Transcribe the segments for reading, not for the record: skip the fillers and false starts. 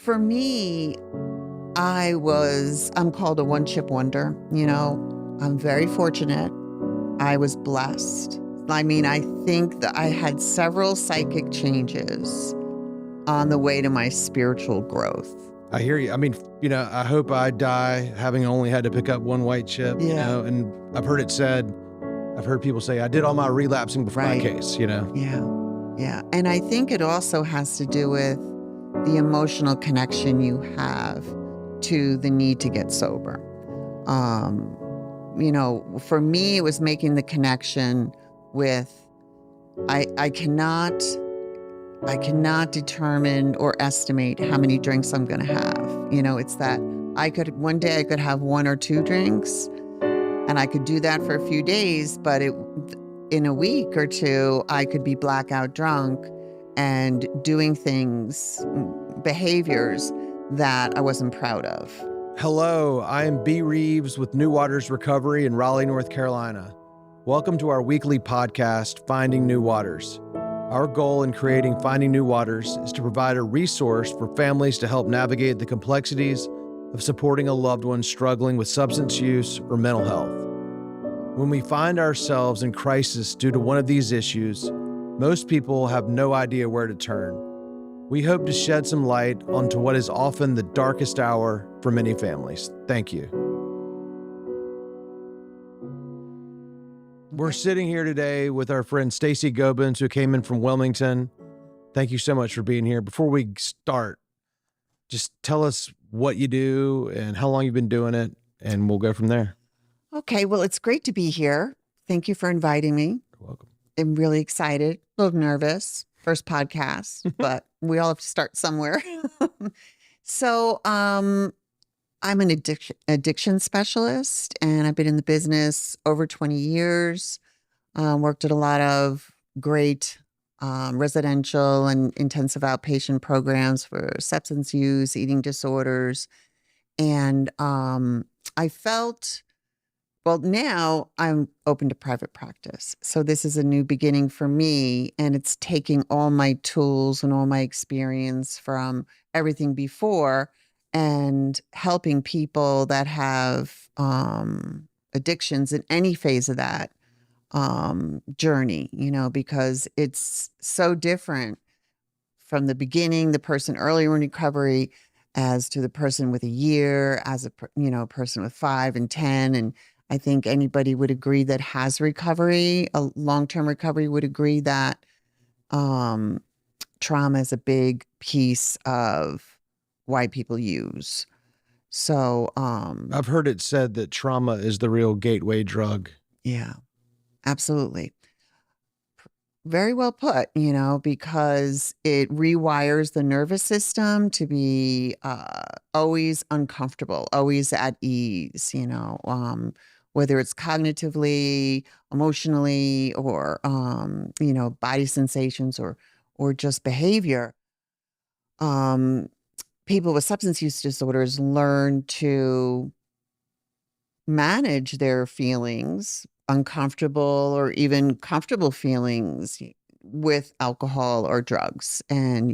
For me, I'm called a one-chip wonder. I'm very fortunate. I was blessed. I mean, I think that I had several psychic changes on the way to my spiritual growth. I hear you. I mean, I hope I die having only had to pick up one white chip, Yeah. and I've heard people say, I did all my relapsing before my Right. case, Yeah. Yeah. And I think it also has to do with the emotional connection you have to the need to get sober. For me, it was making the connection with I cannot determine or estimate how many drinks I'm going to have. It's that one day I could have one or two drinks, and I could do that for a few days, but in a week or two, I could be blackout drunk and doing behaviors that I wasn't proud of. Hello, I am B. Reeves with New Waters Recovery in Raleigh, North Carolina. Welcome to our weekly podcast, Finding New Waters. Our goal in creating Finding New Waters is to provide a resource for families to help navigate the complexities of supporting a loved one struggling with substance use or mental health. When we find ourselves in crisis due to one of these issues, most people have no idea where to turn. We hope to shed some light onto what is often the darkest hour for many families. Thank you. We're sitting here today with our friend Stacey Gobins, who came in from Wilmington. Thank you so much for being here. Before we start, just tell us what you do and how long you've been doing it, and we'll go from there. Okay, well, it's great to be here. Thank you for inviting me. You're welcome. I'm really excited, a little nervous. First podcast, but we all have to start somewhere. So I'm an addiction specialist, and I've been in the business over 20 years. Worked at a lot of great residential and intensive outpatient programs for substance use, eating disorders. And I felt, well, now I'm open to private practice. So this is a new beginning for me, and it's taking all my tools and all my experience from everything before and helping people that have addictions in any phase of that journey, because it's so different from the beginning, the person earlier in recovery, as to the person with a year, as a person with 5 and 10. And I think anybody would agree that has recovery, a long-term recovery, would agree that trauma is a big piece of why people use. So I've heard it said that trauma is the real gateway drug. Yeah, absolutely. Very well put, because it rewires the nervous system to be always uncomfortable, always at ease, whether it's cognitively, emotionally, or, body sensations or just behavior. People with substance use disorders learn to manage their feelings, uncomfortable or even comfortable feelings, with alcohol or drugs. And,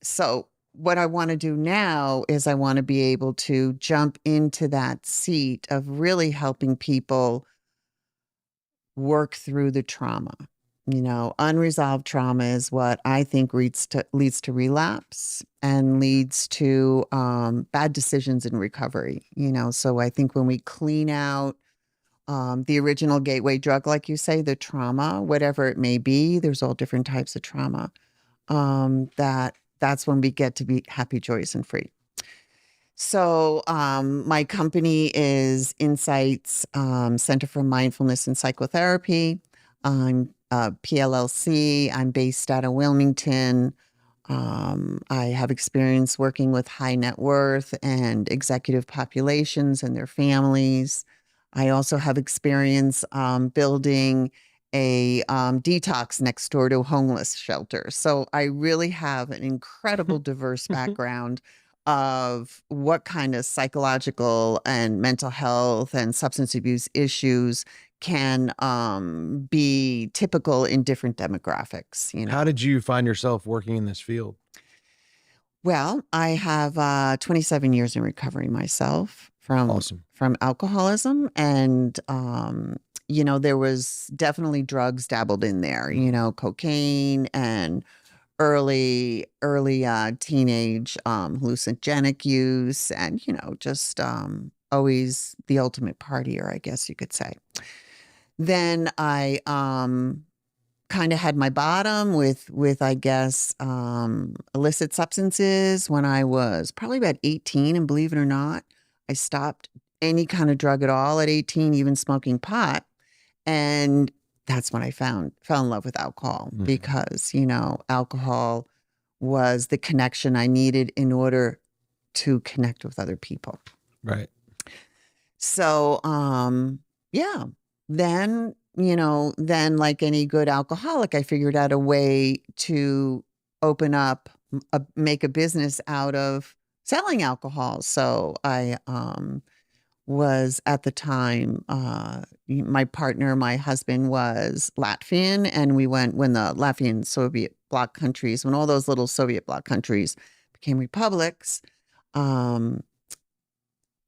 so what I want to do now is I want to be able to jump into that seat of really helping people work through the trauma. Unresolved trauma is what I think leads to relapse and leads to bad decisions in recovery. So I think when we clean out the original gateway drug, like you say, the trauma, whatever it may be, there's all different types of trauma, that's when we get to be happy, joyous, and free. So my company is Insights Center for Mindfulness and Psychotherapy. I'm PLLC. I'm based out of Wilmington. I have experience working with high net worth and executive populations and their families. I also have experience building a detox next door to a homeless shelter. So I really have an incredible diverse background of what kind of psychological and mental health and substance abuse issues can be typical in different demographics. How did you find yourself working in this field? Well, I have 27 years in recovery myself Awesome. from alcoholism, and there was definitely drugs dabbled in there. Cocaine and early teenage hallucinogenic use, and just always the ultimate partier, I guess you could say. Then I kind of had my bottom with I guess illicit substances when I was probably about 18, and believe it or not, I stopped any kind of drug at all at 18, even smoking pot. And that's when I fell in love with alcohol, because alcohol was the connection I needed in order to connect with other people. Right. So yeah, then like any good alcoholic, I figured out a way to open up, make a business out of selling alcohol. So I was at the time, my partner, my husband was Latvian, and we went when the Latvian Soviet bloc countries, when all those little Soviet bloc countries became republics,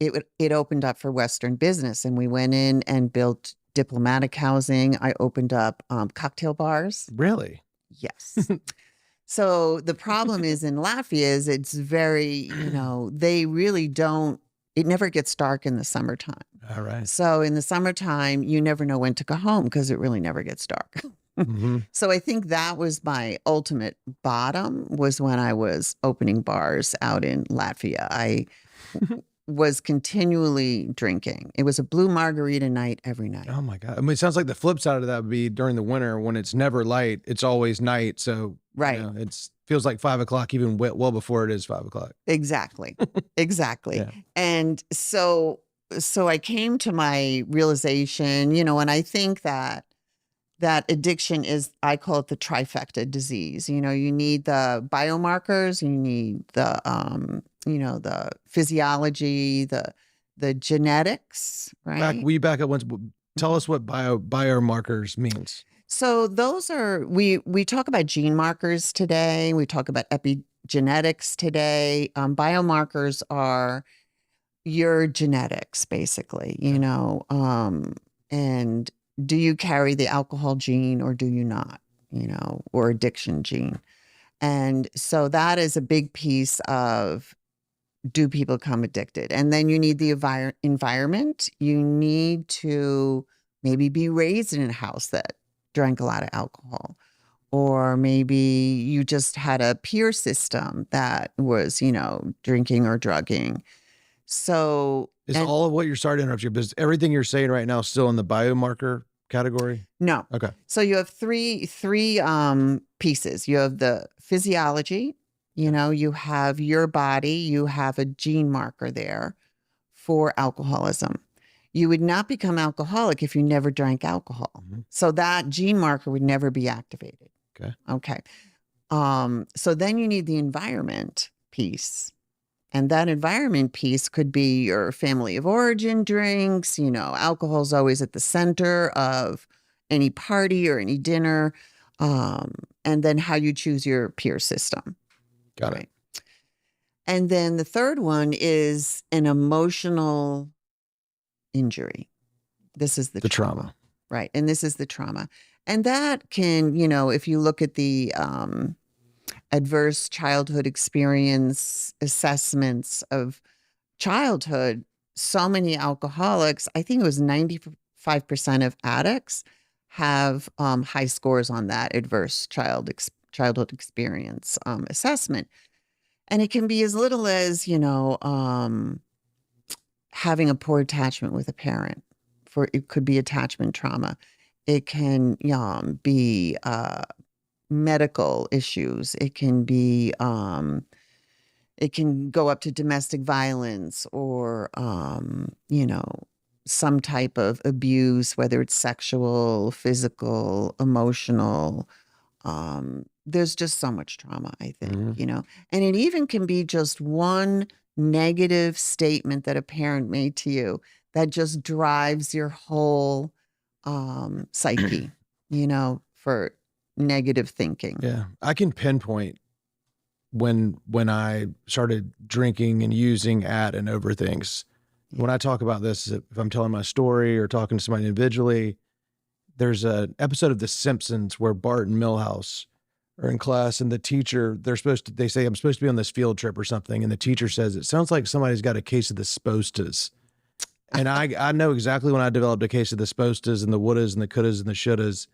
it opened up for Western business, and we went in and built diplomatic housing. I opened up cocktail bars. Really? Yes. So the problem is in Latvia is it's very, they really don't, it never gets dark in the summertime. All right. So in the summertime, you never know when to go home because it really never gets dark. So I think that was my ultimate bottom, was when I was opening bars out in Latvia. I was continually drinking. It was a blue margarita night every night. Oh my God. I mean, it sounds like the flip side of that would be during the winter when it's never light, it's always night. So right. It feels like 5 o'clock, even well before it is 5 o'clock. Exactly. Exactly. Yeah. And so I came to my realization, and I think that addiction is, I call it the trifecta disease. You need the biomarkers, you need the, the physiology, the genetics, right? Will you back up once? Tell us what biomarkers means. So those are, we talk about gene markers today. We talk about epigenetics today. Biomarkers are your genetics, basically, and do you carry the alcohol gene or do you not, or addiction gene? And so that is a big piece of, do people become addicted? And then you need the environment. You need to maybe be raised in a house that drank a lot of alcohol, or maybe you just had a peer system that was, drinking or drugging. So is all of what you're starting to interrupt your business, everything you're saying right now, still in the biomarker category? No. Okay. So you have three pieces. You have the physiology, you have your body, you have a gene marker there for alcoholism. You would not become alcoholic if you never drank alcohol. So that gene marker would never be activated. Okay. So then you need the environment piece. And that environment piece could be your family of origin drinks. Alcohol is always at the center of any party or any dinner. And then how you choose your peer system. Got it. And then the third one is an emotional injury. This is the trauma. Right. And this is the trauma. And that can, if you look at the adverse childhood experience assessments of childhood, so many alcoholics, I think it was 95% of addicts have high scores on that adverse childhood experience assessment. And it can be as little as, having a poor attachment with a parent. It could be attachment trauma. It can be medical issues. It can be, it can go up to domestic violence or, some type of abuse, whether it's sexual, physical, emotional. There's just so much trauma, I think, and it even can be just one negative statement that a parent made to you that just drives your whole psyche, for negative thinking. Yeah. I can pinpoint when I started drinking and using at and over things. When I talk about this, if I'm telling my story or talking to somebody individually, there's an episode of The Simpsons where Bart and Milhouse are in class, and the teacher, they say, I'm supposed to be on this field trip or something. And the teacher says, it sounds like somebody's got a case of the spostas. And I know exactly when I developed a case of the spostas and the wouldas and the couldas and the shouldas.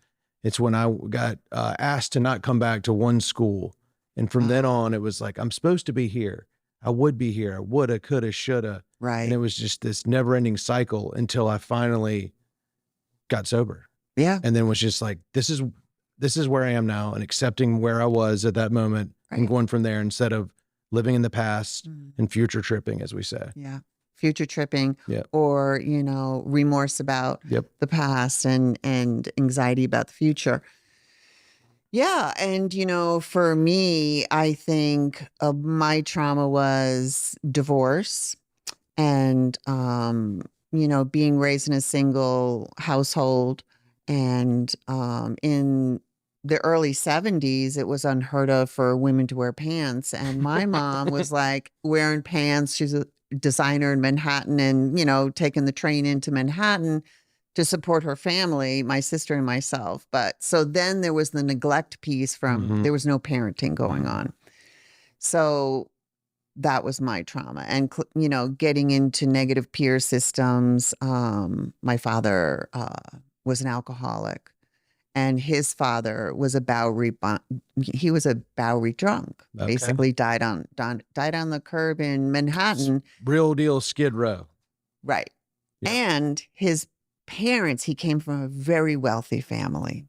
It's when I got asked to not come back to one school. And from then on, it was like, I'm supposed to be here. I would be here. I woulda, coulda, shoulda. Right. And it was just this never ending cycle until I finally got sober. Yeah. And then was just like, this is where I am now, and accepting where I was at that moment and going from there instead of living in the past and future tripping, as we say. Yeah. Future tripping or, remorse about the past and anxiety about the future. Yeah. And, for me, I think my trauma was divorce and, being raised in a single household. And in the early 70s, it was unheard of for women to wear pants. And my mom was like wearing pants. She's a designer in Manhattan and, taking the train into Manhattan to support her family, my sister and myself. But so then there was the neglect piece from there was no parenting going on. So that was my trauma. And, getting into negative peer systems. My father was an alcoholic. And his father was a Bowery drunk. Okay. Basically died on the curb in Manhattan. Real deal Skid Row. Right. Yeah. And his parents, he came from a very wealthy family.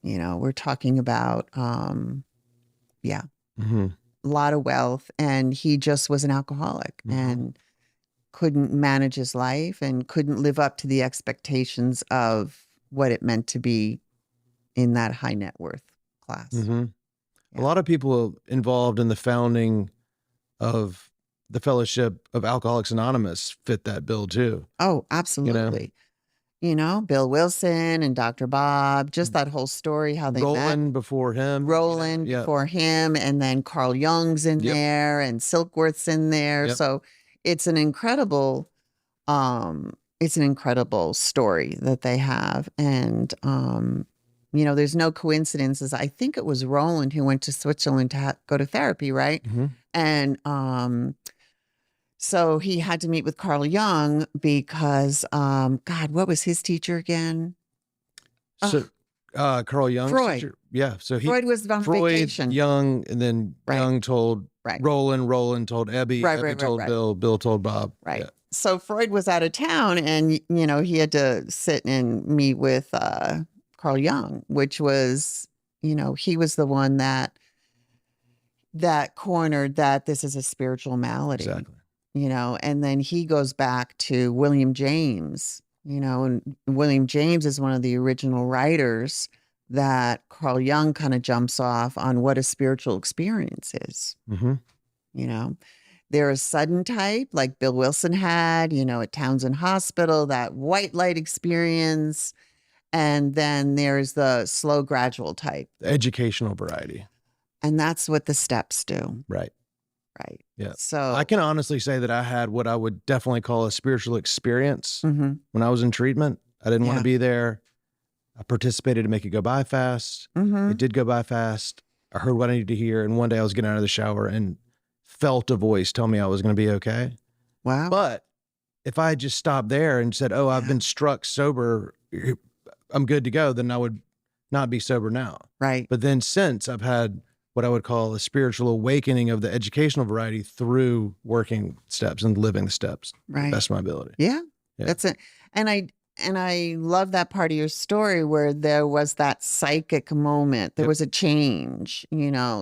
We're talking about, a lot of wealth. And he just was an alcoholic and couldn't manage his life and couldn't live up to the expectations of what it meant to be in that high net worth class. Yeah. A lot of people involved in the founding of the Fellowship of Alcoholics Anonymous fit that bill too. Oh, absolutely. Bill Wilson and Dr. Bob, just that whole story, how they Roland met. before him. Roland before him. And then Carl Jung's in there and Silkworth's in there. So it's an incredible, story that they have. And, there's no coincidences. I think it was Roland who went to Switzerland to go to therapy, right? And so he had to meet with Carl Jung because, God, what was his teacher again? So Carl Jung's Freud. teacher? Yeah. So Freud was on vacation. Jung, and then Jung told Roland told Ebby, Ebby told Bill told Bob. Right. Yeah. So Freud was out of town and, he had to sit and meet with Carl Jung, which was, he was the one that cornered that this is a spiritual malady. Exactly. And then he goes back to William James, and William James is one of the original writers that Carl Jung kind of jumps off on what a spiritual experience is. There is sudden type like Bill Wilson had, at Townsend Hospital, that white light experience. And then there's the slow, gradual type. The educational variety. And that's what the steps do. Right. Right. Yeah. So I can honestly say that I had what I would definitely call a spiritual experience when I was in treatment. I didn't want to be there. I participated to make it go by fast. It did go by fast. I heard what I needed to hear. And one day I was getting out of the shower and felt a voice tell me I was going to be okay. Wow. But if I had just stopped there and said, oh, I've been struck sober, I'm good to go, then I would not be sober now. Right. But then since I've had what I would call a spiritual awakening of the educational variety through working steps and living the steps. Right. To the best of my ability. Yeah. That's it. And I love that part of your story where there was that psychic moment. There was a change,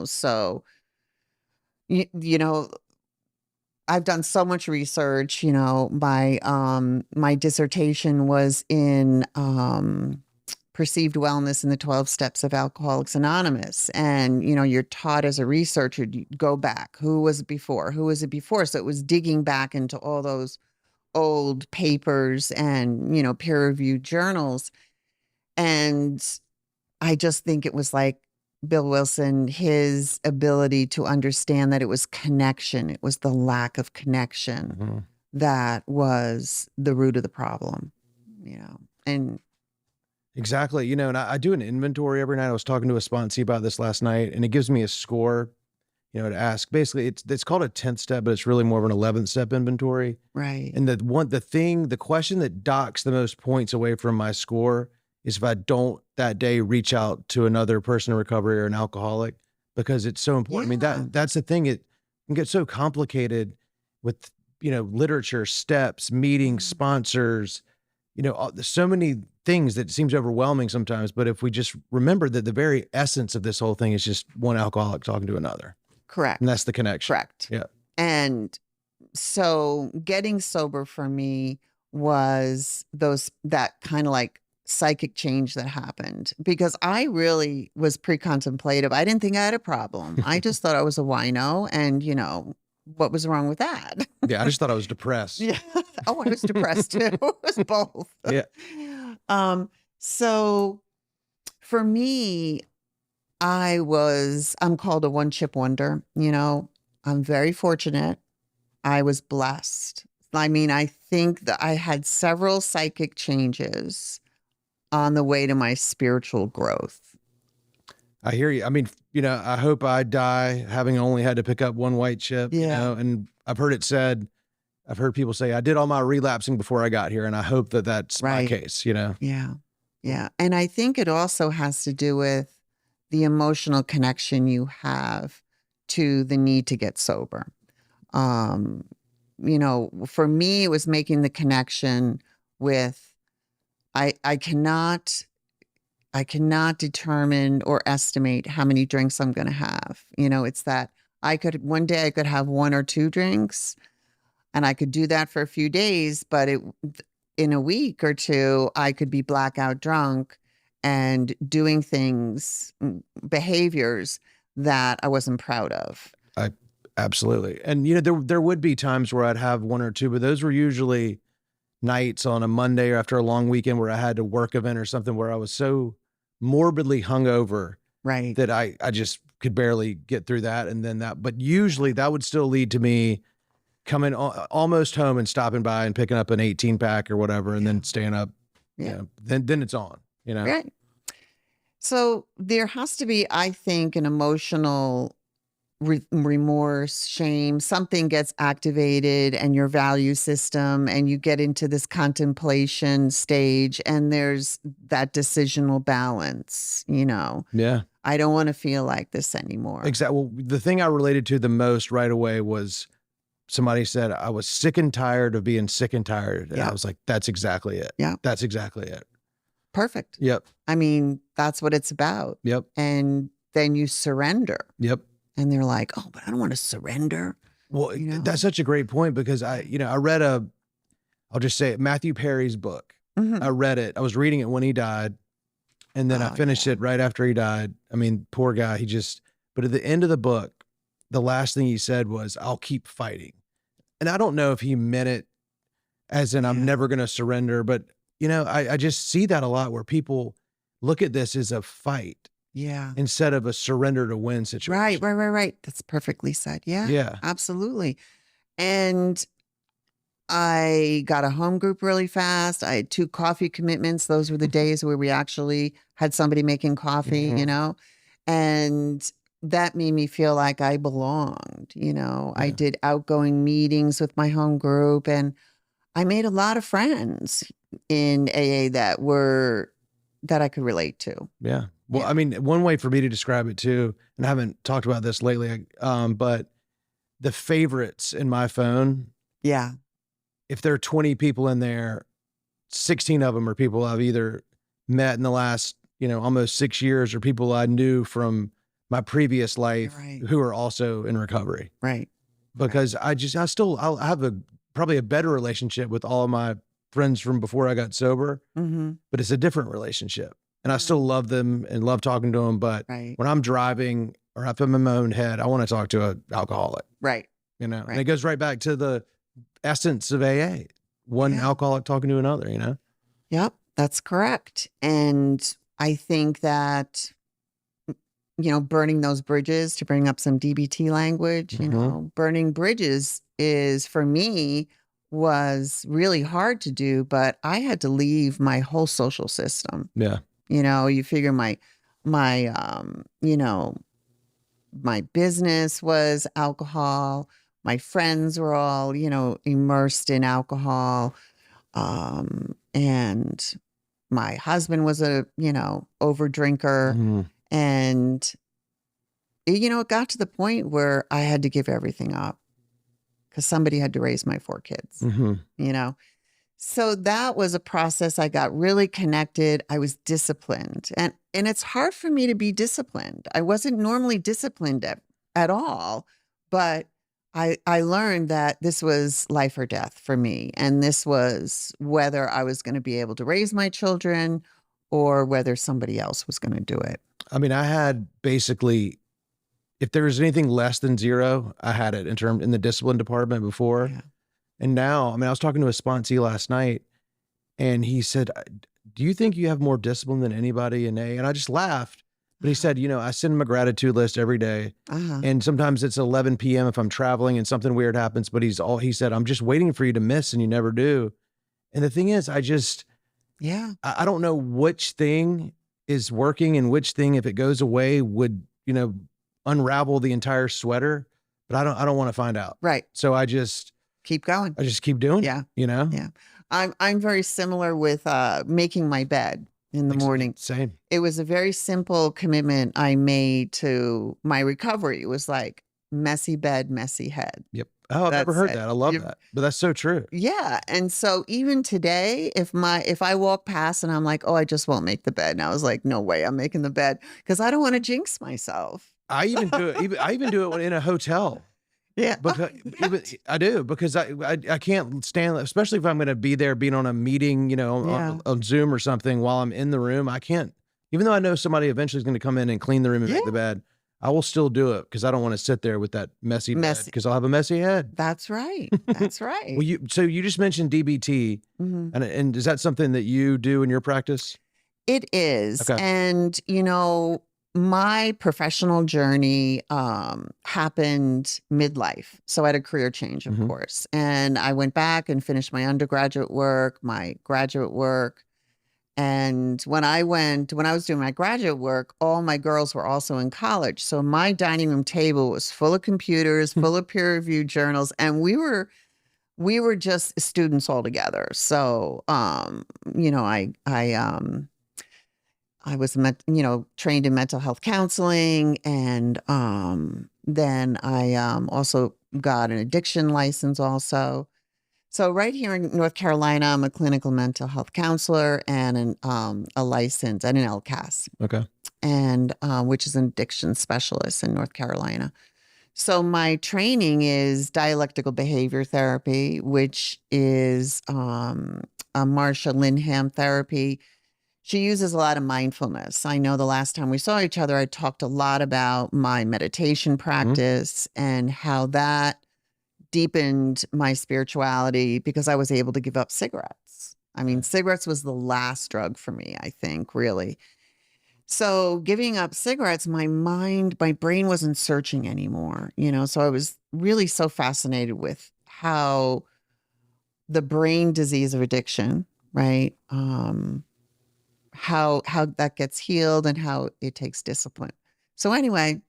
so, I've done so much research, my dissertation was in, perceived wellness in the 12 steps of Alcoholics Anonymous. And, you're taught as a researcher, to go back. Who was it before? Who was it before? So it was digging back into all those old papers and, peer-reviewed journals. And I just think it was like Bill Wilson, his ability to understand that it was connection, it was the lack of connection that was the root of the problem, and Exactly. And I do an inventory every night. I was talking to a sponsee about this last night, and it gives me a score, to ask. Basically, it's called a 10th step, but it's really more of an 11th step inventory. right. And the question that docks the most points away from my score is if I don't that day reach out to another person in recovery or an alcoholic, because it's so important. I mean, that's the thing. It can get so complicated with, literature, steps, meetings, sponsors, so many things that it seems overwhelming sometimes. But if we just remember that the very essence of this whole thing is just one alcoholic talking to another. Correct. And that's the connection. Correct. Yeah. And so getting sober for me was that kind of like psychic change that happened, because I really was pre-contemplative. I didn't think I had a problem. I just thought I was a wino, and what was wrong with that? Yeah, I just thought I was depressed. Yeah. Oh, I was depressed too. It was both. Yeah. So for me, I'm called a one-chip wonder. I'm very fortunate. I was blessed. I mean, I think that I had several psychic changes on the way to my spiritual growth. I hear you. I mean, I hope I die having only had to pick up one white chip, and I've heard people say, I did all my relapsing before I got here. And I hope that that's my case, Yeah. Yeah. And I think it also has to do with the emotional connection you have to the need to get sober. For me, it was making the connection with, I cannot determine or estimate how many drinks I'm going to have. It's that one day I could have one or two drinks, and I could do that for a few days, but in a week or two, I could be blackout drunk and doing behaviors that I wasn't proud of. Absolutely. And, there would be times where I'd have one or two, but those were usually nights on a Monday or after a long weekend where I had a work event or something where I was so morbidly hungover that I just could barely get through that. And then but usually that would still lead to me coming almost home and stopping by and picking up an 18 pack or whatever, and then staying up, then it's on, Right. So there has to be, I think, an emotional remorse, shame, something gets activated and your value system, and you get into this contemplation stage, and there's that decisional balance, Yeah. I don't want to feel like this anymore. Exactly. Well, the thing I related to the most right away was somebody said, I was sick and tired of being sick and tired. And I was like, that's exactly it. Yeah. That's exactly it. Perfect. Yep. I mean, that's what it's about. Yep. And then you surrender. Yep. And they're like, oh, but I don't want to surrender. Well, that's such a great point, because I read I'll just say it, Matthew Perry's book. I read it. I was reading it when he died, and then I finished it right after he died. I mean, poor guy. But at the end of the book, the last thing he said was, I'll keep fighting. And I don't know if he meant it as in I'm never going to surrender, but I just see that a lot where people look at this as a fight. Yeah. Instead of a surrender to win situation. Right. That's perfectly said. Yeah. Yeah. Absolutely. And I got a home group really fast. I had 2 coffee commitments. Those were the days where we actually had somebody making coffee, and that made me feel like I belonged. I did outgoing meetings with my home group, and I made a lot of friends in AA that I could relate to. Yeah. Well, I mean, one way for me to describe it too, and I haven't talked about this lately, but the favorites in my phone. Yeah. If there are 20 people in there, 16 of them are people I've either met in the last, almost 6 years, or people I knew from my previous life who are also in recovery. Right. Because I have probably a better relationship with all of my friends from before I got sober, but it's a different relationship. And I still love them and love talking to them. But when I'm driving or if I'm in my own head, I want to talk to an alcoholic. Right. And it goes right back to the essence of AA. One alcoholic talking to another, Yep, that's correct. And I think that burning those bridges, to bring up some DBT language, burning bridges is, for me, was really hard to do, but I had to leave my whole social system. Yeah. You figure my my business was alcohol. My friends were all, immersed in alcohol. And my husband was a, over drinker. Mm-hmm. And, it got to the point where I had to give everything up because somebody had to raise my 4 kids, So that was a process. I got really connected. I was disciplined. And it's hard for me to be disciplined. I wasn't normally disciplined at all, but I learned that this was life or death for me. And this was whether I was going to be able to raise my children or whether somebody else was going to do it. I mean, I had basically, if there was anything less than 0, I had it in the discipline department before. Yeah. And now, I mean, I was talking to a sponsee last night and he said, do you think you have more discipline than anybody in A? And I just laughed. But he said, I send him a gratitude list every day. And sometimes it's 11 p.m. if I'm traveling and something weird happens. But he said, I'm just waiting for you to miss and you never do. And the thing is, I don't know which thing is working and which thing, if it goes away, would, unravel the entire sweater. But I don't want to find out. Right. So I just keep going. I just keep doing it, Yeah. I'm very similar with making my bed in the morning. Same. It was a very simple commitment I made to my recovery. It was like messy bed, messy head. Yep. Oh, I've never heard that. I love that. But that's so true. Yeah. And so even today, if I walk past and I'm like, oh, I just won't make the bed. And I was like, no way, I'm making the bed because I don't want to jinx myself. I even do it. I even do it in a hotel. Yeah. Because I do, because I can't stand, especially if I'm going to be there being on a meeting, on Zoom or something while I'm in the room. I can't, even though I know somebody eventually is going to come in and clean the room and make the bed, I will still do it because I don't want to sit there with that messy bed because I'll have a messy head. That's right. That's right. Well, so you just mentioned DBT, and is that something that you do in your practice? It is. Okay. And, my professional journey happened midlife. So I had a career change, of course. And I went back and finished my undergraduate work, my graduate work. And when I was doing my graduate work, all my girls were also in college. So my dining room table was full of computers, full of peer-reviewed journals. And we were just students all together. So, I was, trained in mental health counseling, and then I also got an addiction license also. So right here in North Carolina, I'm a clinical mental health counselor and a license and an LCAS. Okay. And which is an addiction specialist in North Carolina. So my training is dialectical behavior therapy, which is a Marsha Linham therapy. She uses a lot of mindfulness. I know the last time we saw each other, I talked a lot about my meditation practice and how that deepened my spirituality because I was able to give up cigarettes. I mean, cigarettes was the last drug for me, I think, really. So giving up cigarettes, my brain wasn't searching anymore, so I was really so fascinated with how the brain disease of addiction, right? How that gets healed and how it takes discipline. So anyway,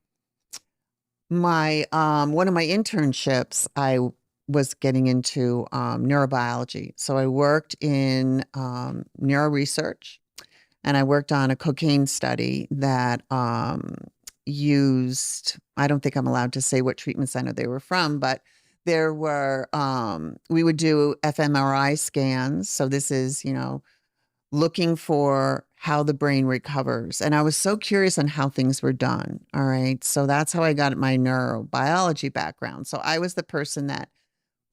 my one of my internships, I was getting into neurobiology. So I worked in neuro research, and I worked on a cocaine study that used, I don't think I'm allowed to say what treatment center they were from, but there were, we would do fMRI scans. So this is, looking for how the brain recovers. And I was so curious on how things were done. All right. So that's how I got my neurobiology background. So I was the person that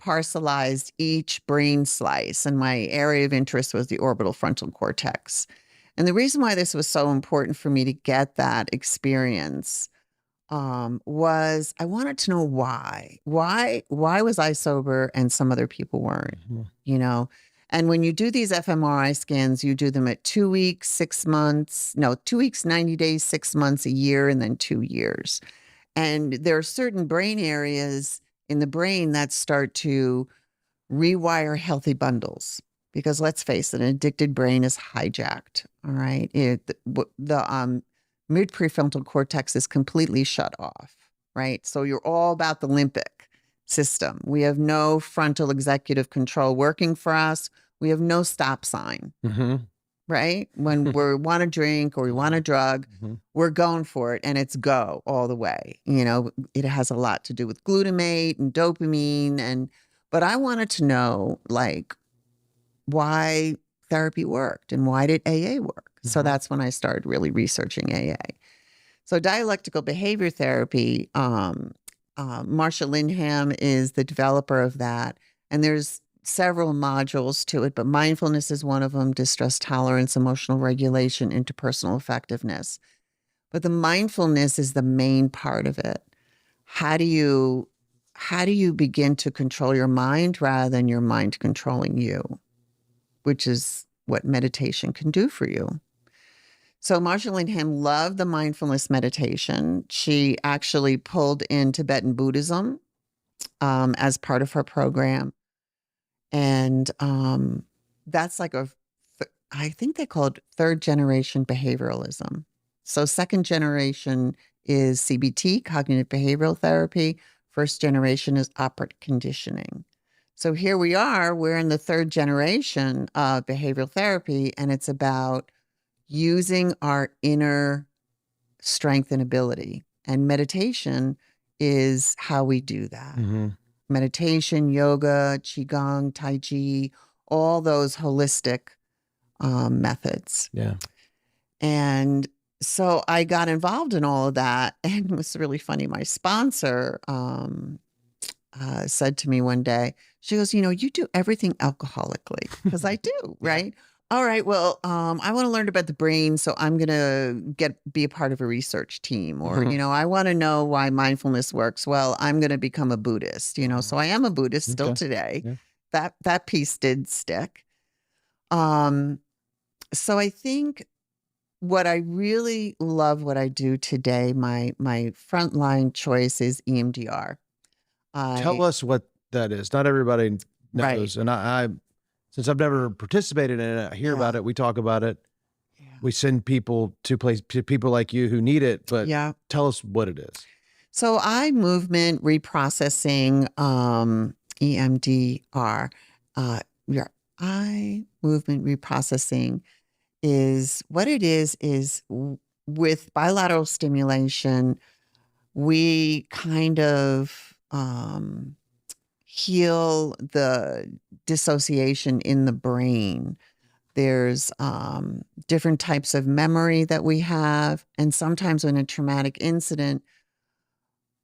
parcelized each brain slice, and my area of interest was the orbital frontal cortex. And the reason why this was so important for me to get that experience was I wanted to know why. Why was I sober and some other people weren't, And when you do these fMRI scans, you do them at 2 weeks, 6 months, no, 2 weeks, 90 days, 6 months, a year, and then 2 years. And there are certain brain areas in the brain that start to rewire healthy bundles. Because let's face it, an addicted brain is hijacked. All right. The mid prefrontal cortex is completely shut off. Right. So you're all about the limbic system. We have no frontal executive control working for us. We have no stop sign. Right. When we want to drink or we want a drug, we're going for it, and it's go all the way. It has a lot to do with glutamate and dopamine. But I wanted to know, like, why therapy worked and why did AA work? So that's when I started really researching AA. So dialectical behavior therapy, Marsha Lindham is the developer of that. And there's several modules to it, but mindfulness is one of them: distress tolerance, emotional regulation, interpersonal effectiveness. But the mindfulness is the main part of it. How do you begin to control your mind rather than your mind controlling you? Which is what meditation can do for you. So Marsha Lindham loved the mindfulness meditation. She actually pulled in Tibetan Buddhism as part of her program. And that's like I think they call it third generation behavioralism. So second generation is CBT, cognitive behavioral therapy. First generation is operant conditioning. So here we are, we're in the third generation of behavioral therapy, and it's about using our inner strength and ability. And meditation is how we do that. Meditation, yoga, qigong, tai chi, all those holistic methods. Yeah. And so I got involved in all of that, and it was really funny. My sponsor said to me one day, she goes, you do everything alcoholically, because I do, right? All right, well, I want to learn about the brain, so I'm going to be a part of a research team. Or, I want to know why mindfulness works. Well, I'm going to become a Buddhist, so I am a Buddhist still today. Yeah. That piece did stick. So I think what I really love what I do today, my frontline choice is EMDR. Tell us what that is. Not everybody knows. Right. And I since I've never participated in it, I hear about it. We talk about it. Yeah. We send people to people like you who need it, but tell us what it is. So eye movement reprocessing, EMDR, your eye movement reprocessing is what it is with bilateral stimulation, we kind of heal the dissociation in the brain. There's different types of memory that we have. And sometimes when a traumatic incident,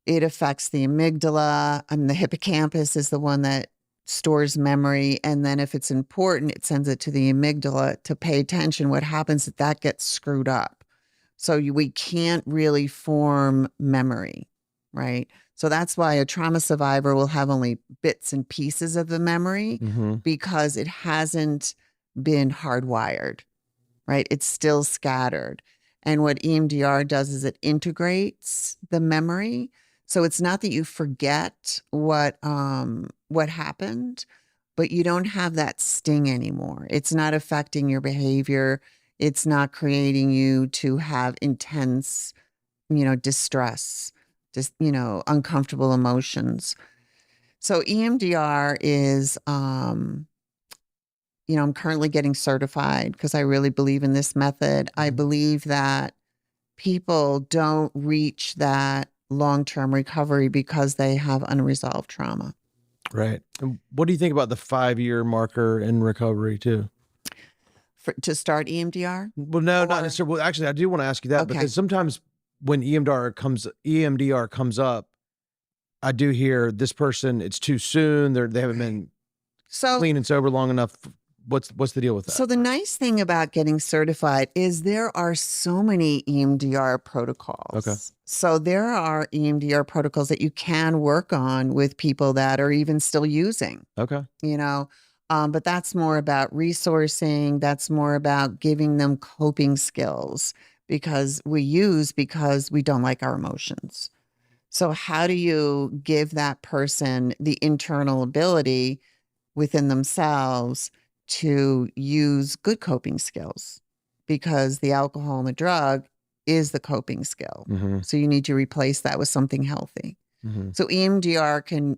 it affects the amygdala. The hippocampus is the one that stores memory. And then if it's important, it sends it to the amygdala to pay attention. What happens is that gets screwed up. So we can't really form memory, right? So that's why a trauma survivor will have only bits and pieces of the memory because it hasn't been hardwired, right? It's still scattered. And what EMDR does is it integrates the memory. So it's not that you forget what happened, but you don't have that sting anymore. It's not affecting your behavior. It's not creating you to have intense, distress, just, uncomfortable emotions. So EMDR is, I'm currently getting certified because I really believe in this method. I believe that people don't reach that long-term recovery because they have unresolved trauma. Right. And what do you think about the 5-year marker in recovery too? To start EMDR? Well, no, not necessarily. Well, actually, I do want to ask you that because sometimes when EMDR comes up, I do hear this person, it's too soon. They haven't been clean and sober long enough. What's the deal with that? So the nice thing about getting certified is there are so many EMDR protocols. Okay. So there are EMDR protocols that you can work on with people that are even still using. Okay. But that's more about resourcing. That's more about giving them coping skills because we don't like our emotions. So how do you give that person the internal ability within themselves to use good coping skills? Because the alcohol and the drug is the coping skill. Mm-hmm. So you need to replace that with something healthy. Mm-hmm. So EMDR can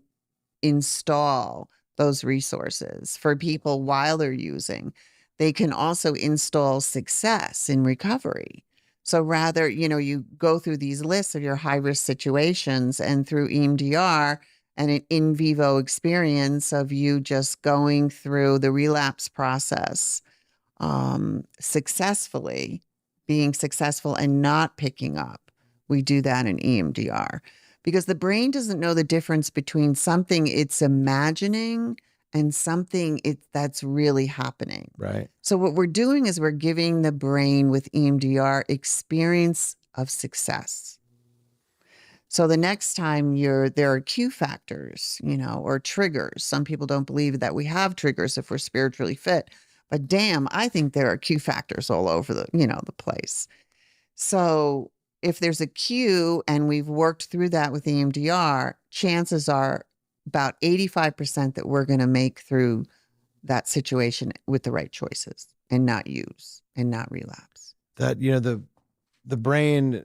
install those resources for people while they're using. They can also install success in recovery. So rather, you go through these lists of your high-risk situations, and through EMDR and an in vivo experience of you just going through the relapse process successfully, being successful and not picking up. We do that in EMDR because the brain doesn't know the difference between something it's imagining and something that's really happening. Right. So what we're doing is we're giving the brain with EMDR experience of success. So the next time there are cue factors, or triggers. Some people don't believe that we have triggers if we're spiritually fit, but damn, I think there are cue factors all over the place. So if there's a cue and we've worked through that with EMDR, chances are about 85% that we're going to make through that situation with the right choices and not use and not relapse. That, the brain,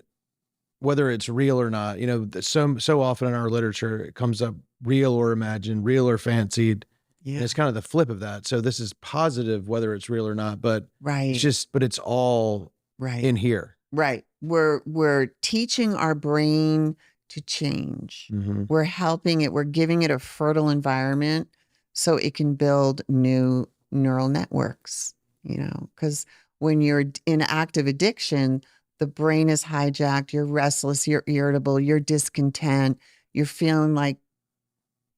whether it's real or not, so often in our literature, it comes up real or imagined, real or fancied. Yeah. And it's kind of the flip of that. So this is positive, whether it's real or not, but Right. it's all Right. in here. Right. We're teaching our brain to change. Mm-hmm. We're helping it. We're giving it a fertile environment so it can build new neural networks, because when you're in active addiction, the brain is hijacked. You're restless. You're irritable. You're discontent. You're feeling like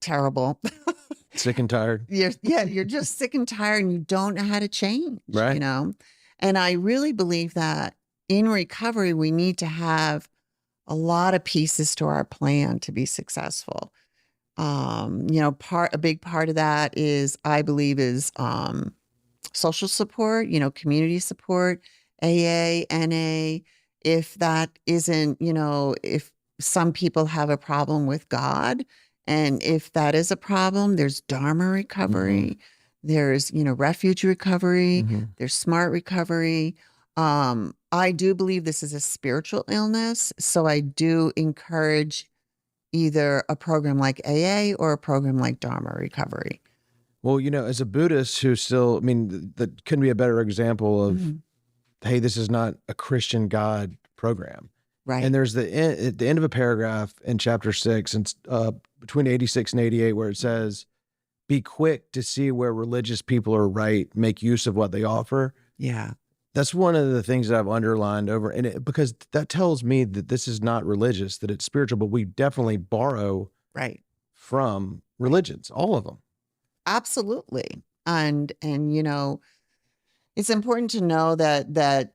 terrible. Sick and tired. You're just sick and tired and you don't know how to change, Right. And I really believe that in recovery, we need to have a lot of pieces to our plan to be successful. A big part of that is, I believe, is social support, community support, AA, NA. If that isn't, if some people have a problem with God, and if that is a problem, there's Dharma recovery, there's, refuge recovery, there's smart recovery. I do believe this is a spiritual illness. So I do encourage either a program like AA or a program like Dharma recovery. Well, as a Buddhist who still, that couldn't be a better example of, hey, this is not a Christian God program. Right. And there's at the end of a paragraph in chapter 6 and between 86 and 88 where it says, be quick to see where religious people are right, make use of what they offer. Yeah. That's one of the things that I've underlined over, because that tells me that this is not religious, that it's spiritual, but we definitely borrow from religions, all of them. Absolutely. And it's important to know that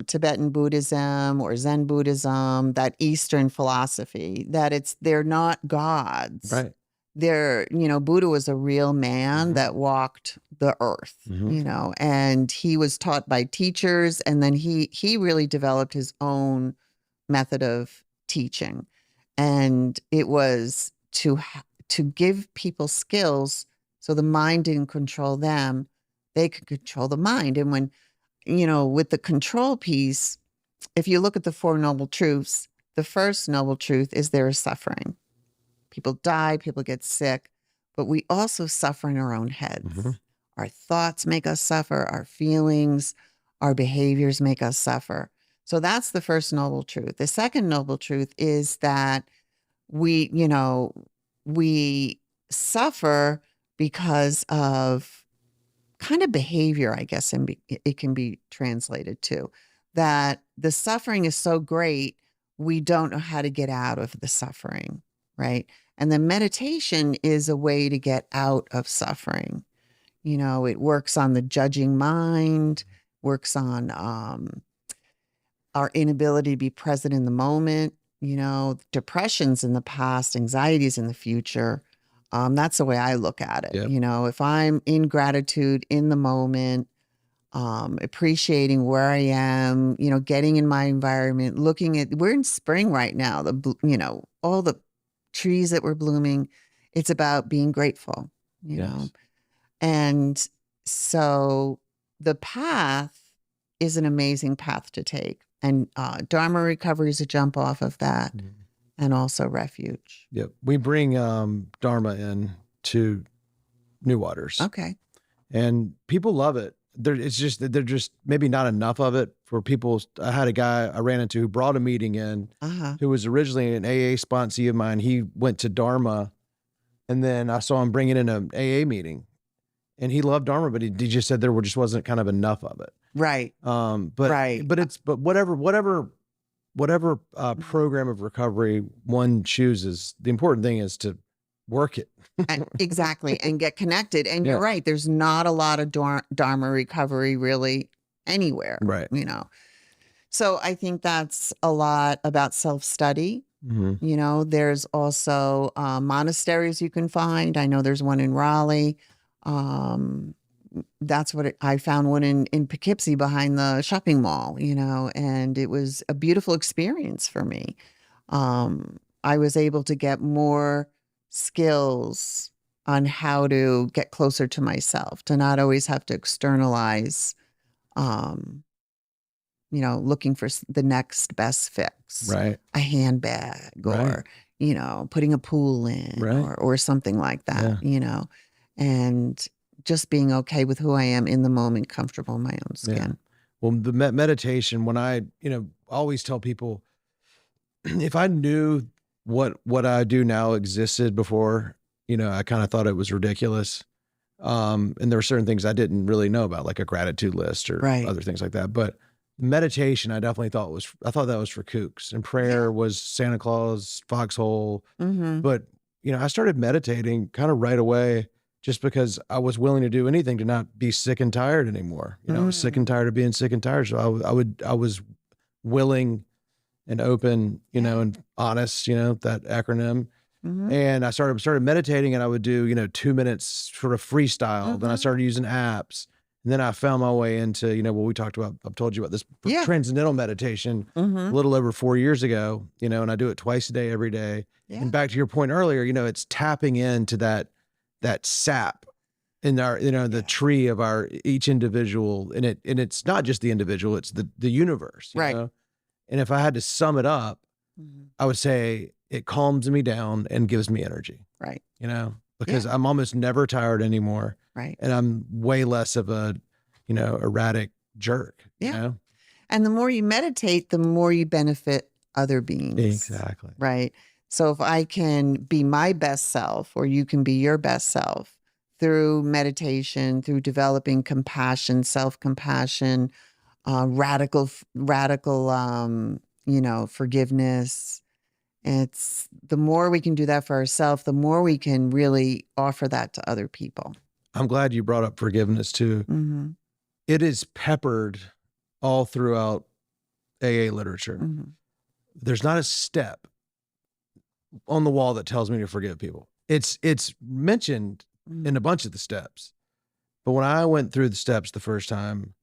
Tibetan Buddhism or Zen Buddhism, that Eastern philosophy, that they're not gods. Right. Buddha was a real man that walked the earth, and he was taught by teachers, and then he really developed his own method of teaching, and it was to give people skills so the mind didn't control them, they could control the mind. And when, with the control piece, if you look at the Four Noble Truths, the first noble truth is there is suffering. People die, people get sick, but we also suffer in our own heads. Our thoughts make us suffer, our feelings, our behaviors make us suffer. So that's the first noble truth. The second noble truth is that we suffer because of kind of behavior, I guess, and it can be translated to, that the suffering is so great, we don't know how to get out of the suffering, right? And the meditation is a way to get out of suffering. It works on the judging mind, works on our inability to be present in the moment, depressions in the past, anxieties in the future. That's the way I look at it. Yep. You know, if I'm in gratitude in the moment, appreciating where I am, you know, getting in my environment, looking at, we're in spring right now, you know, all the trees that were blooming, it's about being grateful, you know. And so the path is an amazing path to take. And Dharma Recovery is a jump off of that, and also refuge. Yep. We bring Dharma in to New Waters. Okay. And people love it. It's just that they're just maybe not enough of it for people. I had a guy I ran into who brought a meeting in, who was originally an AA sponsee of mine. He went to Dharma, and then I saw him bringing in an AA meeting, and he loved Dharma, but he just said there just wasn't kind of enough of it. Right. But whatever program of recovery one chooses, the important thing is to work it. Exactly. And get connected. And you're right. There's not a lot of Dharma recovery really anywhere. Right. You know, so I think that's a lot about self-study. You know, there's also monasteries you can find. I know there's one in Raleigh. That's what I found one in Poughkeepsie behind the shopping mall, you know, and it was a beautiful experience for me. I was able to get more skills on how to get closer to myself, to not always have to externalize, you know, looking for the next best fix, right? A handbag, or, you know, putting a pool in, or something like that, you know, and just being okay with who I am in the moment, comfortable in my own skin. Yeah. Well, the meditation, when I, you know, always tell people, if I knew what I do now existed before, you know, I kind of thought it was ridiculous. And there were certain things I didn't really know about, like a gratitude list or other things like that. But meditation, I definitely thought that was for kooks, and prayer was Santa Claus, foxhole. But, you know, I started meditating kind of right away, just because I was willing to do anything to not be sick and tired anymore. You know, I was sick and tired of being sick and tired. So I was willing and open, you know, and honest, you know, that acronym. And I started meditating, and I would do, you know, 2 minutes sort of freestyle. Then I started using apps. And then I found my way into, you know, what we talked about. I've told you about this transcendental meditation a little over 4 years ago, you know, and I do it twice a day, every day. And back to your point earlier, you know, it's tapping into that sap in our, you know, the tree of our each individual, and it's not just the individual, it's the universe, you know? And if I had to sum it up, I would say it calms me down and gives me energy, you know, because I'm almost never tired anymore, and I'm way less of a, you know, erratic jerk, you know? And the more you meditate, the more you benefit other beings. Exactly. Right. So if I can be my best self, or you can be your best self through meditation, through developing compassion, self-compassion, radical, you know, forgiveness. It's the more we can do that for ourselves, the more we can really offer that to other people. I'm glad you brought up forgiveness too. It is peppered all throughout AA literature. There's not a step on the wall that tells me to forgive people. It's mentioned in a bunch of the steps. But when I went through the steps the first time,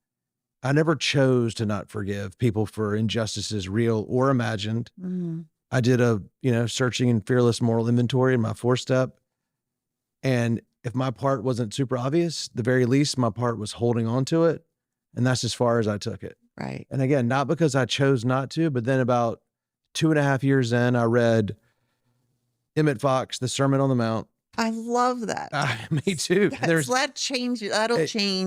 I never chose to not forgive people for injustices, real or imagined. I did a, you know, searching and fearless moral inventory in my 4-step. And if my part wasn't super obvious, the very least my part was holding on to it. And that's as far as I took it. Right. And again, not because I chose not to, but then about 2.5 years in, I read Emmett Fox, The Sermon on the Mount. I love that. Me too. That'll change.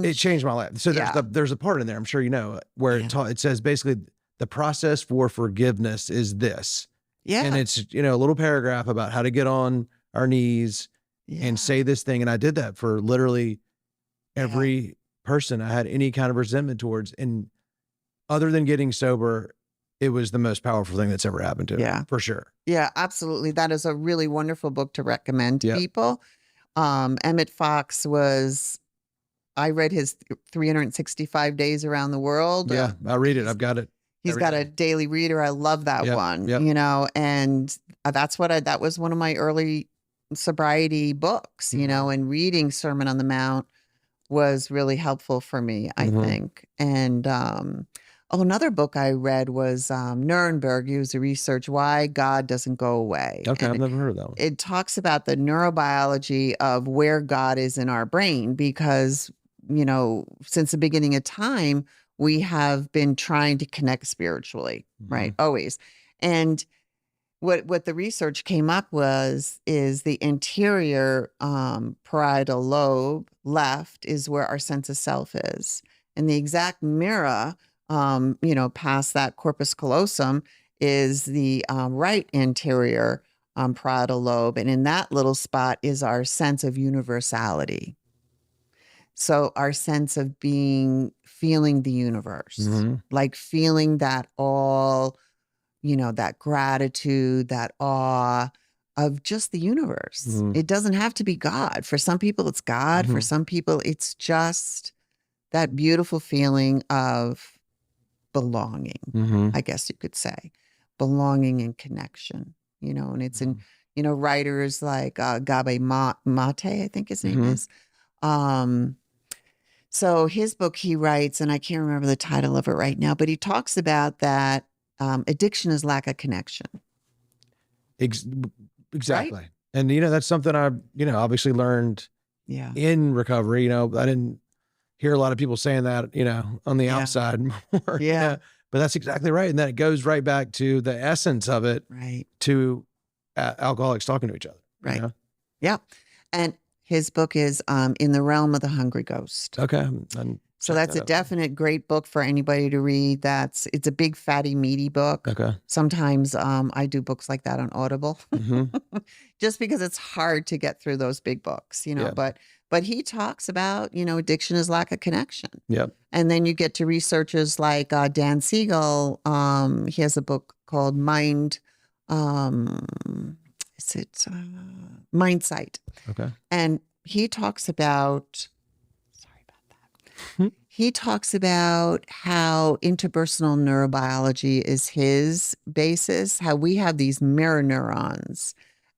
It changed my life. So there's a part in there, I'm sure you know, where it says basically the process for forgiveness is this. And it's, you know, a little paragraph about how to get on our knees and say this thing. And I did that for literally every person I had any kind of resentment towards. And other than getting sober, it was the most powerful thing that's ever happened to me, for sure. Yeah, absolutely. That is a really wonderful book to recommend to people. Emmett Fox I read his 365 Days Around the World. Yeah, I read it. I've got it. He's got a daily reader. I love that one, you know, and that was one of my early sobriety books, and reading Sermon on the Mount was really helpful for me, I think. And another book I read was Nuremberg. He was a research why God doesn't go away. Okay, And I've never heard of that one. it talks about the neurobiology of where God is in our brain because, since the beginning of time, we have been trying to connect spiritually, right? Always. And what the research came up is the anterior parietal lobe left is where our sense of self is. And the exact mirror, past that corpus callosum is the right anterior parietal lobe. And in that little spot is our sense of universality. So our sense of feeling the universe, like feeling that all, that gratitude, that awe of just the universe. It doesn't have to be God. For some people, it's God. For some people, it's just that beautiful feeling of belonging, I guess you could say. Belonging and connection, and it's in, writers like Gabe Mate, I think his name is. So his book he writes, and I can't remember the title of it right now, but he talks about that addiction is lack of connection. Exactly. Right? And, that's something I, obviously learned in recovery. I didn't hear a lot of people saying that, on the outside more. Yeah. But that's exactly right. And then it goes right back to the essence of it, Right. to alcoholics talking to each other. Right. Yeah. And his book is In the Realm of the Hungry Ghost. Okay. So that's a definite great book for anybody to read. It's a big, fatty, meaty book. Okay. Sometimes I do books like that on Audible, just because it's hard to get through those big books, But he talks about, addiction is lack of connection. Yep. And then you get to researchers like Dan Siegel. He has a book called Mindsight. Okay. And he talks about, he talks about how interpersonal neurobiology is his basis, how we have these mirror neurons.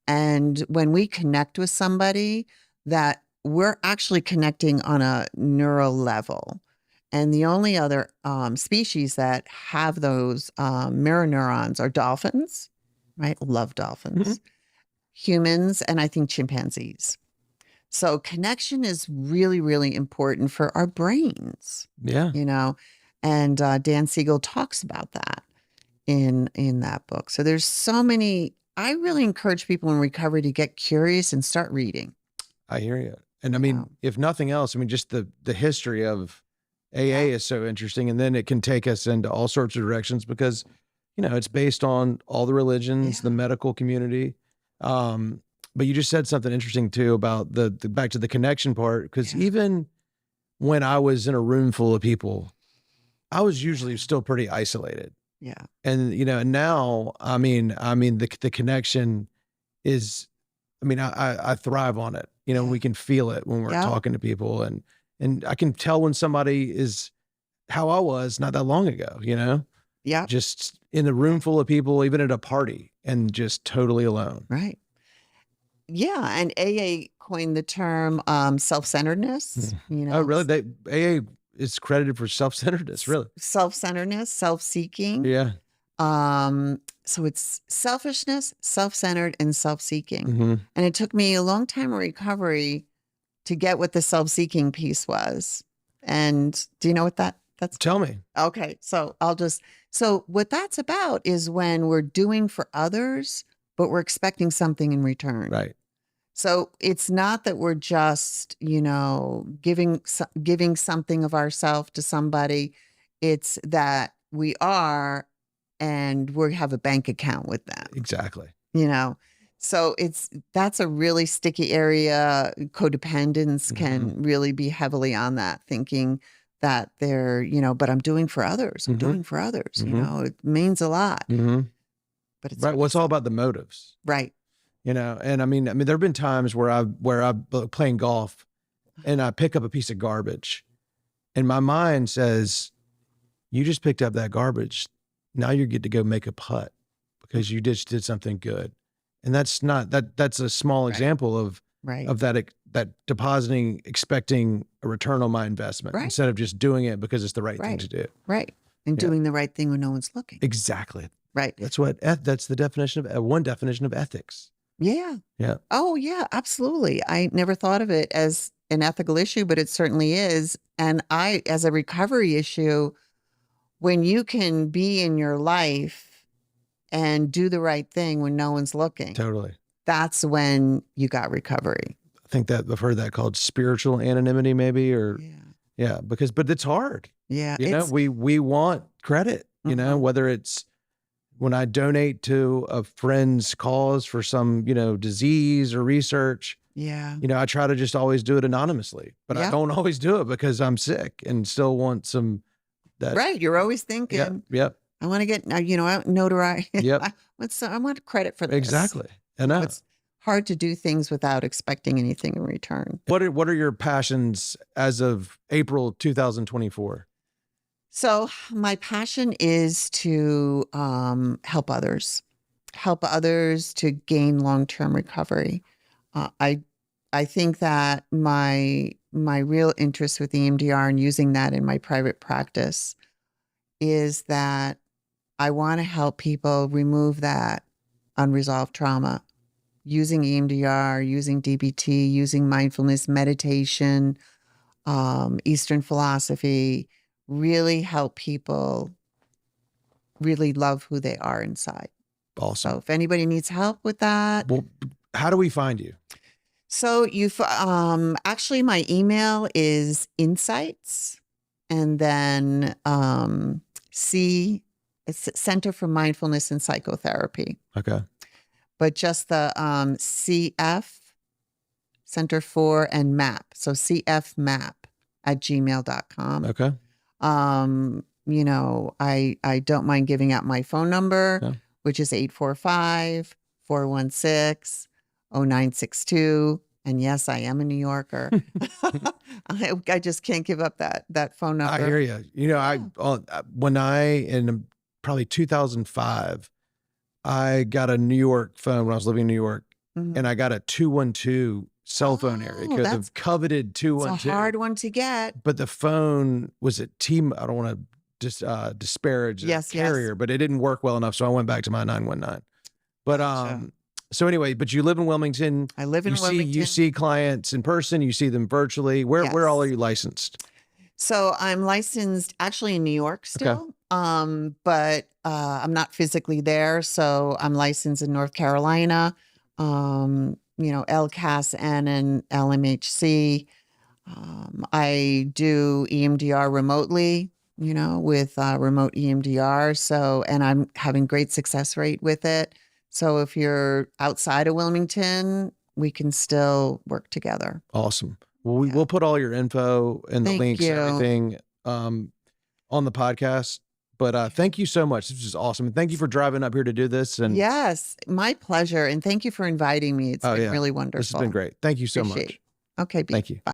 And when we connect with somebody, that we're actually connecting on a neural level. And the only other species that have those mirror neurons are dolphins, right? Love dolphins, humans, and I think chimpanzees. So connection is really, really important for our brains. Yeah. And Dan Siegel talks about that in that book. So there's so many. I really encourage people in recovery to get curious and start reading. I hear you. And I mean, if nothing else, just the history of AA is so interesting. And then it can take us into all sorts of directions because, it's based on all the religions, the medical community. But you just said something interesting too about the back to the connection part. Because even when I was in a room full of people, I was usually still pretty isolated. Yeah. And, now, the connection is, I thrive on it. We can feel it when we're talking to people and I can tell when somebody is how I was not that long ago, Yeah. just in a room full of people, even at a party and just totally alone. Right. Yeah. And AA coined the term self-centeredness. Oh, really? AA is credited for self-centeredness, really? Self-centeredness, self-seeking. Yeah. So it's selfishness, self-centered, and self-seeking. And it took me a long time in recovery to get what the self-seeking piece was. And do you know what that's? Tell me. Okay. So so what that's about is when we're doing for others, but we're expecting something in return. Right. So it's not that we're just, giving something of ourselves to somebody. It's that we are, and we have a bank account with them. Exactly. So that's a really sticky area. Codependence can really be heavily on that, thinking that they're, but I'm doing for others. I'm doing for others. It means a lot. But it's right. Well, it's all about the motives. Right. And there have been times where I'm playing golf and I pick up a piece of garbage and my mind says, you just picked up that garbage. Now you get to go make a putt because you just did something good. And that's not that's a small Right. example of Right. that depositing, expecting a return on my investment Right. instead of just doing it because it's the right thing Right. to do. Right. And Yeah. doing the right thing when no one's looking. Exactly. Right. That's the definition of one definition of ethics. Yeah. Yeah. Oh, yeah, absolutely. I never thought of it as an ethical issue, but it certainly is. And as a recovery issue, when you can be in your life and do the right thing when no one's looking, Totally. that's when you got recovery. I think that I've heard that called spiritual anonymity, maybe, or but it's hard. Yeah. We want credit, whether it's when I donate to a friend's cause for some, disease or research. Yeah. I try to just always do it anonymously, but I don't always do it because I'm sick and still want some. Right. You're always thinking, Yep. I want to get, notoriety. Yep. I want credit for this. Exactly. I know. It's hard to do things without expecting anything in return. What are your passions as of April 2024? So my passion is to help others to gain long-term recovery. I think that my real interest with EMDR and using that in my private practice is that I want to help people remove that unresolved trauma using EMDR, using DBT, using mindfulness, meditation, Eastern philosophy, really help people really love who they are inside. Awesome. So if anybody needs help with that. Well, how do we find you? So actually my email is insights and then it's Center for Mindfulness and Psychotherapy. Okay. But just the CF, Center for, and MAP. So cfmap@gmail.com. Okay. I don't mind giving out my phone number, which is 845-416-0962. And yes, I am a New Yorker. I just can't give up that phone number. I hear you. In probably 2005, I got a New York phone when I was living in New York, and I got a 212 cell phone area because of coveted 212. It's a hard one to get. But the phone was at I don't want to just disparage the carrier, but it didn't work well enough, so I went back to my 919. But so anyway, but you live in Wilmington. I live in Wilmington. You see clients in person. You see them virtually. Where all are you licensed? So I'm licensed actually in New York still, but I'm not physically there. So I'm licensed in North Carolina, LCAS and LMHC. I do EMDR remotely, with remote EMDR. So, and I'm having great success rate with it. So if you're outside of Wilmington, we can still work together. Awesome. Well, we'll put all your info and the links and everything on the podcast. But thank you so much. This is awesome. And thank you for driving up here to do this. And yes, my pleasure. And thank you for inviting me. It's been really wonderful. This has been great. Thank you so much. Okay. Thank you. Bye.